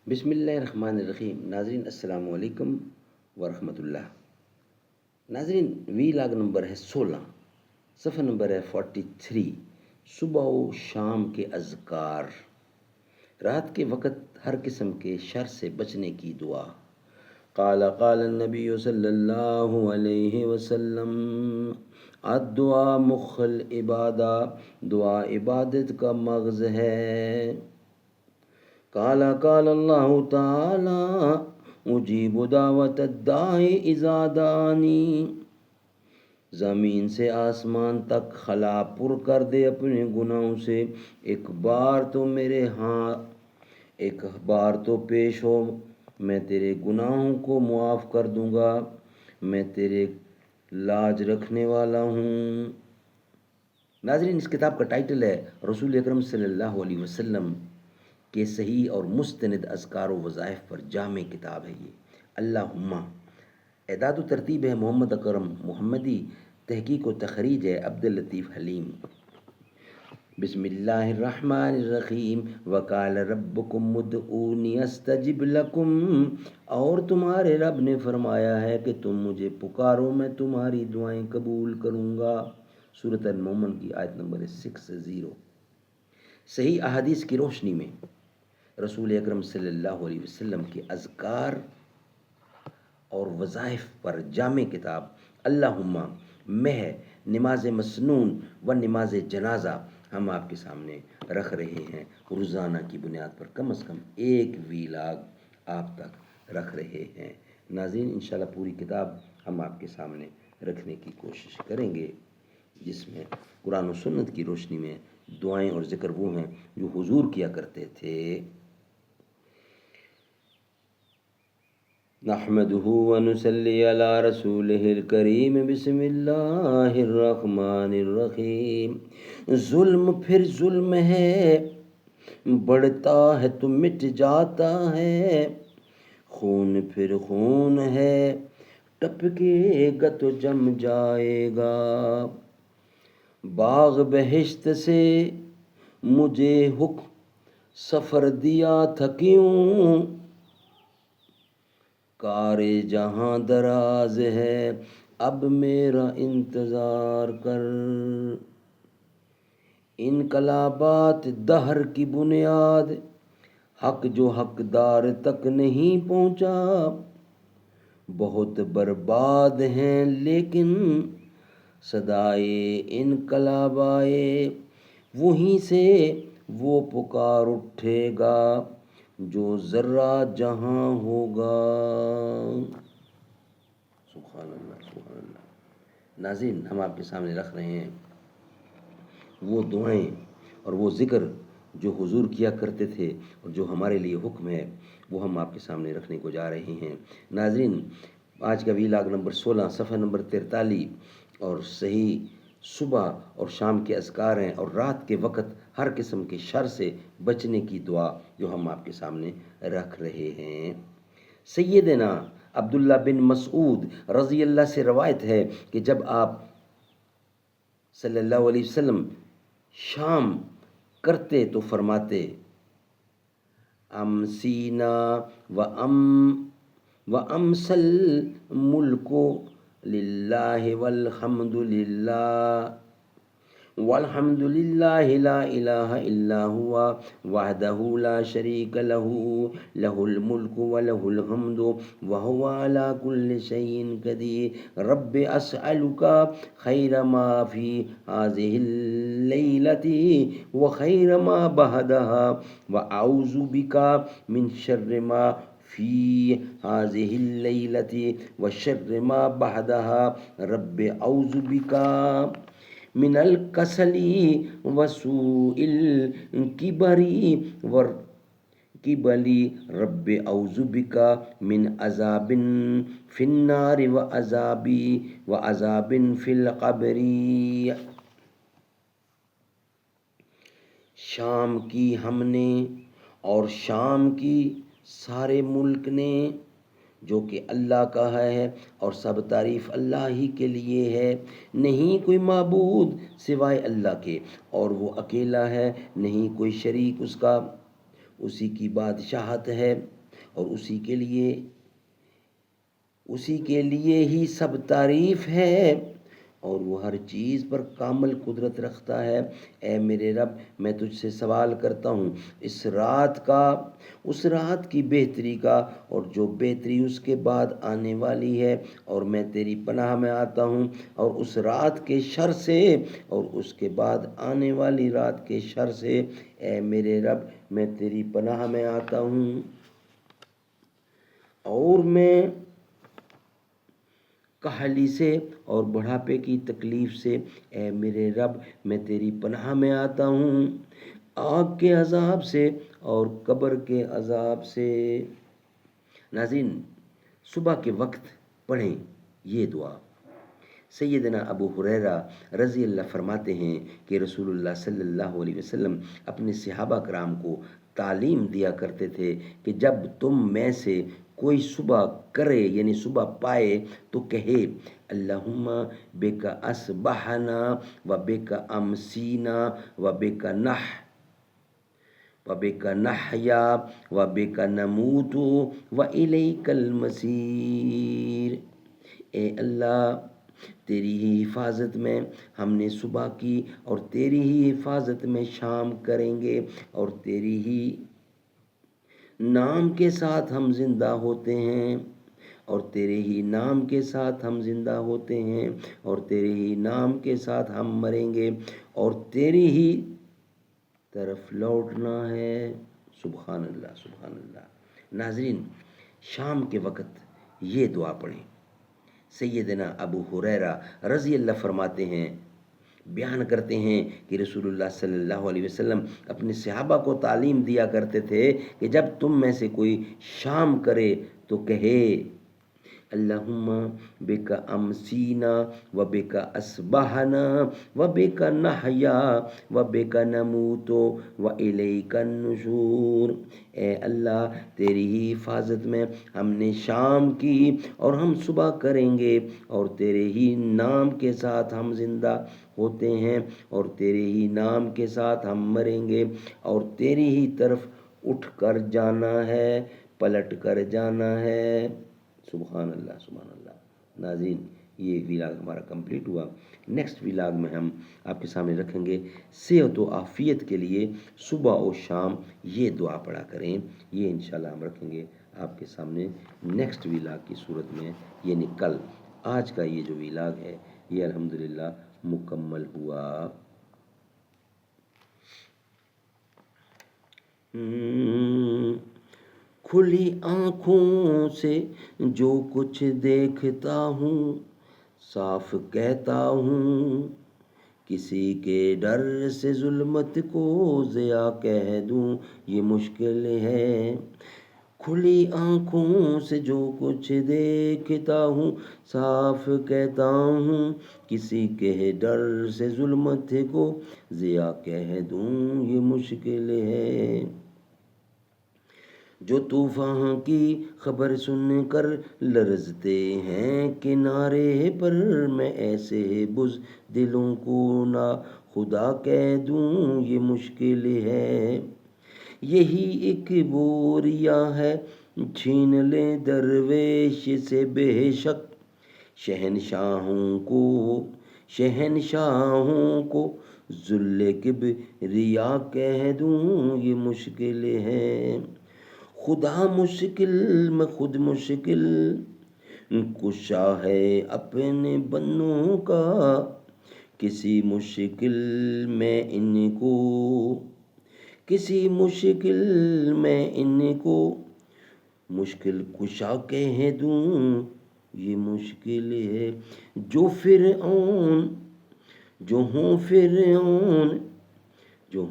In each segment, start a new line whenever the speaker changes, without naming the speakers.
بسم اللہ الرحمن الرحیم. ناظرین السلام علیکم ورحمۃ اللہ. ناظرین وی لاگ نمبر ہے 16، صفحہ نمبر ہے 43. صبح و شام کے اذکار، رات کے وقت ہر قسم کے شر سے بچنے کی دعا. قال النبی صلی اللہ علیہ وسلم الدعاء مخ العبادہ، دعا عبادت کا مغز ہے. قال اللہ تعالی اجیب دعوت الداعی اذا دعانی. زمین سے آسمان تک خلا پر کر دے اپنے گناہوں سے، ایک بار تو پیش ہو، میں تیرے گناہوں کو معاف کر دوں گا، میں تیرے لاج رکھنے والا ہوں. ناظرین اس کتاب کا ٹائٹل ہے رسول اکرم صلی اللہ علیہ وسلم کے صحیح اور مستند اذکار و وظائف پر جامع کتاب ہے. یہ اللہم اعداد و ترتیب ہے محمد اکرم محمدی، تحقیق و تخریج ہے عبداللطیف حلیم. بسم اللہ الرحمن الرحیم. وقال ربکم ادعونی استجب لکم، اور تمہارے رب نے فرمایا ہے کہ تم مجھے پکارو میں تمہاری دعائیں قبول کروں گا. سورۃ المومن کی آیت نمبر 60. صحیح احادیث کی روشنی میں رسول اکرم صلی اللہ علیہ وسلم کے اذکار اور وظائف پر جامع کتاب اللہم میں نماز مسنون و نماز جنازہ ہم آپ کے سامنے رکھ رہے ہیں. روزانہ کی بنیاد پر کم از کم ایک ویلاگ آپ تک رکھ رہے ہیں. ناظرین انشاءاللہ پوری کتاب ہم آپ کے سامنے رکھنے کی کوشش کریں گے، جس میں قرآن و سنت کی روشنی میں دعائیں اور ذکر وہ ہیں جو حضور کیا کرتے تھے. نحمده ونصلي على رسوله الكريم. بسم اللہ الرحمن الرحیم. ظلم پھر ظلم ہے، بڑھتا ہے تو مٹ جاتا ہے، خون پھر خون ہے، ٹپکے گا تو جم جائے گا. باغ بہشت سے مجھے حکم سفر دیا تھا کیوں، کار جہاں دراز ہے اب میرا انتظار کر. انقلابات دہر کی بنیاد، حق جو حقدار تک نہیں پہنچا، بہت برباد ہیں لیکن صدائے انقلاب آئے، وہیں سے وہ پکار اٹھے گا جو ذرہ جہاں ہوگا. سبحان اللہ سبحان اللہ. ناظرین ہم آپ کے سامنے رکھ رہے ہیں وہ دعائیں اور وہ ذکر جو حضور کیا کرتے تھے اور جو ہمارے لیے حکم ہے، وہ ہم آپ کے سامنے رکھنے کو جا رہے ہیں. ناظرین آج کا ویلاگ نمبر 16، صفحہ نمبر 43، اور صحیح صبح اور شام کے اذکار ہیں، اور رات کے وقت ہر قسم کے شر سے بچنے کی دعا جو ہم آپ کے سامنے رکھ رہے ہیں. سیدنا عبداللہ بن مسعود رضی اللہ سے روایت ہے کہ جب آپ صلی اللہ علیہ وسلم شام کرتے تو فرماتے امسینا و امسل ملک للہ والحمد للہ لا الہ الا ہوا وحدہ لا شریک لہ لہ الملک ولہ الحمد وہو علی کل شیء قدیر. رب اسألک خیر ما فی ہذہ اللیلۃ وخیر ما بعدها واعوذ بک من شر ما فی ہذہ اللیلۃ وشر ما بعدها. رب اعوذ بک من الکسل وسوء الکبر رب اعوذ بک من عذاب فی النار وعذاب فی القبر. شام کی ہم نے اور شام کی سارے ملک نے، جو کہ اللہ کا ہے اور سب تعریف اللہ ہی کے لیے ہے. نہیں کوئی معبود سوائے اللہ کے، اور وہ اکیلا ہے، نہیں کوئی شریک اس کا، اسی کی بادشاہت ہے. اور اسی کے لیے ہی سب تعریف ہے، اور وہ ہر چیز پر کامل قدرت رکھتا ہے۔ اے میرے رب، میں تجھ سے سوال کرتا ہوں اس رات کی بہتری کا، اور جو بہتری اس کے بعد آنے والی ہے، اور میں تیری پناہ میں آتا ہوں، اور اس رات کے شر سے، اور اس کے بعد آنے والی رات کے شر سے۔ اے میرے رب، میں تیری پناہ میں آتا ہوں، اور میں کاہلی سے اور بڑھاپے کی تکلیف سے۔ اے میرے رب، میں تیری پناہ میں آتا ہوں آگ کے عذاب سے اور قبر کے عذاب سے۔ ناظرین، صبح کے وقت پڑھیں یہ دعا۔ سیدنا ابو ہریرہ رضی اللہ فرماتے ہیں کہ رسول اللہ صلی اللہ علیہ وسلم اپنے صحابہ کرام کو تعلیم دیا کرتے تھے کہ جب تم میں سے کوئی صبح کرے، یعنی صبح پائے، تو کہے اللہم بک اصبحنا و بک امسینا و بک نحیا و بک نموت و الیک المصیر۔ اے اللہ، تیری ہی حفاظت میں ہم نے صبح کی، اور تیری ہی حفاظت میں شام کریں گے، اور تیری ہی نام کے ساتھ ہم زندہ ہوتے ہیں، اور تیرے ہی نام کے ساتھ ہم زندہ ہوتے ہیں، اور تیرے ہی نام کے ساتھ ہم مریں گے، اور تیری ہی طرف لوٹنا ہے۔ سبحان اللہ، سبحان اللہ۔ ناظرین، شام کے وقت یہ دعا پڑھیں۔ سیدنا ابو ہریرہ رضی اللہ فرماتے ہیں، بیان کرتے ہیں کہ رسول اللہ صلی اللہ علیہ وسلم اپنے صحابہ کو تعلیم دیا کرتے تھے کہ جب تم میں سے کوئی شام کرے تو کہے اللہم بک امسینا و بک اصبحنا و بک نحیا و بک نموت و الیک النشور۔ اے اللہ، تیری ہی حفاظت میں ہم نے شام کی، اور ہم صبح کریں گے، اور تیرے ہی نام کے ساتھ ہم زندہ ہوتے ہیں، اور تیرے ہی نام کے ساتھ ہم مریں گے، اور تیری ہی طرف اٹھ کر جانا ہے، پلٹ کر جانا ہے۔ سبحان اللہ، سبحان اللہ۔ ناظرین، یہ ویلاگ ہمارا کمپلیٹ ہوا۔ نیکسٹ ویلاگ میں ہم آپ کے سامنے رکھیں گے صحت و عافیت کے لیے صبح و شام یہ دعا پڑھا کریں۔ یہ انشاءاللہ ہم رکھیں گے آپ کے سامنے نیکسٹ ویلاگ کی صورت میں، یعنی کل۔ آج کا یہ جو ویلاگ ہے یہ الحمدللہ مکمل ہوا۔ کھلی آنکھوں سے جو کچھ دیکھتا ہوں صاف کہتا ہوں، کسی کے ڈر سے ظلمت کو ضیا کہہ دوں یہ مشکل ہے۔ کھلی آنکھوں سے جو کچھ دیکھتا ہوں صاف کہتا ہوں، کسی کے ڈر سے ظلمت کو ضیا کہہ دوں یہ مشکل ہے۔ جو طوفان کی خبر سن کر لرزتے ہیں کنارے پر، میں ایسے بزدلوں کو نا خدا کہہ دوں یہ مشکل ہے۔ یہی ایک بوریا ہے چھین لیں درویش سے بے شک، شہنشاہوں کو ذل کبریا کہہ دوں یہ مشکل ہے۔ خدا مشکل میں خود مشکل کشا ہے اپنے بندوں کا، کسی مشکل میں ان کو مشکل کشا کہہ دوں یہ مشکل ہے۔ جو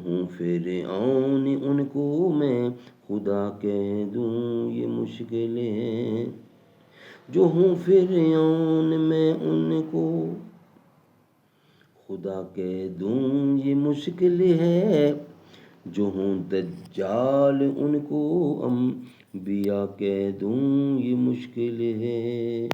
ہوں فرعون ان کو میں خدا کہہ دوں یہ مشکل ہے۔ جو ہوں فرعون میں ان کو خدا کہہ دوں یہ مشکل ہے۔ جو ہوں دجال ان کو انبیاء کہہ دوں یہ مشکل ہے۔